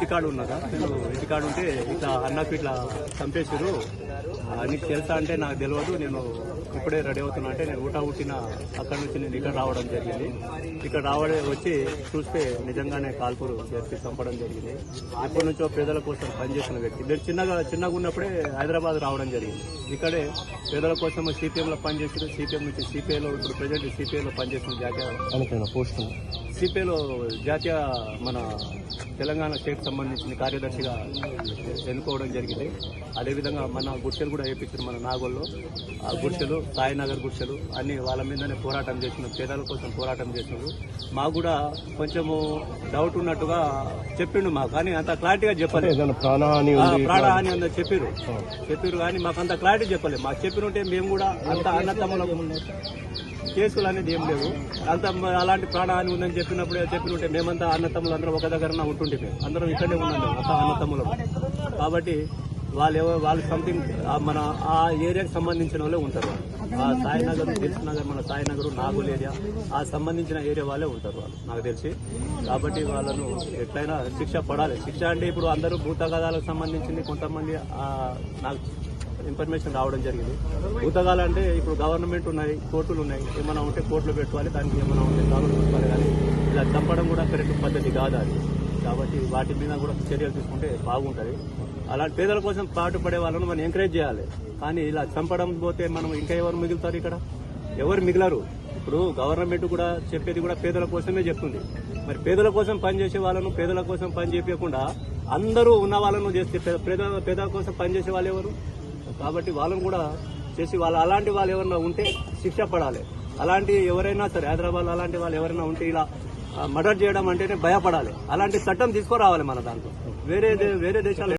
ఇంటికాడ ఉన్నదా, నేను ఇంటికాడ ఉంటే ఇట్లా అన్నకు ఇట్లా చంపేసారు, నీకు తెలుసా అంటే నాకు తెలియదు, నేను ఇప్పుడే రెడీ అవుతున్నా అంటే నేను ఊటిన అక్కడి నుంచి నేను ఇక్కడ రావడం జరిగింది. ఇక్కడ వచ్చి చూస్తే నిజంగానే కాల్పులు జరిపి చంపడం జరిగింది. ఇప్పటి నుంచో పేదల కోసం పనిచేసిన వ్యక్తి. నేను చిన్నగా ఉన్నప్పుడే హైదరాబాద్ రావడం జరిగింది. ఇక్కడే పేదల కోసం సిపిఎంలో పనిచేసిన, సిపిఎం నుంచి సిపిఐలో, ఇప్పుడు ప్రజెంట్ సిపిఐలో పనిచేసిన సిపిఐలో జాతీయ మన తెలంగాణ స్టేట్ సంబంధించిన కార్యదర్శిగా ఎన్నుకోవడం జరిగింది. అదేవిధంగా మన గుడిసెలు కూడా వేయించారు, మన నాగోల్లో ఆ గుడిసెలు, సాయినగర్ గుడిసెలు అన్ని వాళ్ళ మీదనే పోరాటం చేసినాం, పేదల కోసం పోరాటం చేసినారు. మాకు కూడా కొంచెము డౌట్ ఉన్నట్టుగా చెప్పిండు మాకు, కానీ అంత క్లారిటీగా చెప్పలేదు. ప్రాణహాని ఉందని చెప్పారు కానీ మాకు అంత క్లారిటీ చెప్పలేదు. మాకు చెప్పినట్టే మేము కూడా అంత అన్నతమ్ములకు కేసులు అనేది ఏం లేవు, అంత అలాంటి ప్రాణహాని ఉందని చెప్పినట్టే మేమంతా అన్నతమ్ములు అందరం ఒక దగ్గర ఉంటుంటే అందరం ఇక్కడే ఉన్నాం, అంత అన్నతమ్ములం. కాబట్టి వాళ్ళు సంథింగ్ మన ఆ ఏరియాకి సంబంధించిన వాళ్ళే ఉంటారు. ఆ సాయినగర్, దిల్సుఖ్నగర్, మన సాయినగర్, నాగోల్ ఏరియా ఆ సంబంధించిన ఏరియా వాళ్ళే ఉంటారు వాళ్ళు, నాకు తెలిసి. కాబట్టి వాళ్ళను ఎట్లయినా శిక్ష పడాలి. శిక్ష అంటే ఇప్పుడు అందరూ భూతగాదాలకు సంబంధించింది కొంతమంది నాకు ఇన్ఫర్మేషన్ రావడం జరిగింది. భూతగాలు అంటే ఇప్పుడు గవర్నమెంట్ ఉన్నాయి, కోర్టులు ఉన్నాయి, ఏమైనా ఉంటే కోర్టులో పెట్టుకోవాలి, దానికి ఏమైనా ఉంటే కావాలి పెట్టుకోవాలి. కానీ ఇలా చంపడం కూడా కరెక్ట్ పద్ధతి కాదు అది. కాబట్టి వాటి మీద కూడా చర్యలు తీసుకుంటే బాగుంటుంది. అలాంటి పేదల కోసం పాటుపడే వాళ్ళను మనం ఎంకరేజ్ చేయాలి. కానీ ఇలా చంపడం పోతే మనం ఇంకా ఎవరు మిగులుతారు? ఇక్కడ ఎవరు మిగిలరు. ఇప్పుడు గవర్నమెంట్ కూడా చెప్పేది కూడా పేదల కోసమే చెప్తుంది. మరి పేదల కోసం పనిచేసే వాళ్ళను పేదల కోసం పని చేయకుండా అందరూ ఉన్న వాళ్ళను చేస్తే పేదల కోసం పనిచేసే వాళ్ళు ఎవరు? కాబట్టి వాళ్ళను కూడా చేసి అలాంటి వాళ్ళు ఎవరైనా ఉంటే శిక్ష పడాలి. అలాంటి ఎవరైనా సరే హైదరాబాద్ అలాంటి వాళ్ళు ఎవరైనా ఉంటే ఇలా మర్డర్ చేయడం అంటేనే భయపడాలి. అలాంటి చట్టం తీసుకురావాలి మన దాంట్లో. వేరే దేశాలు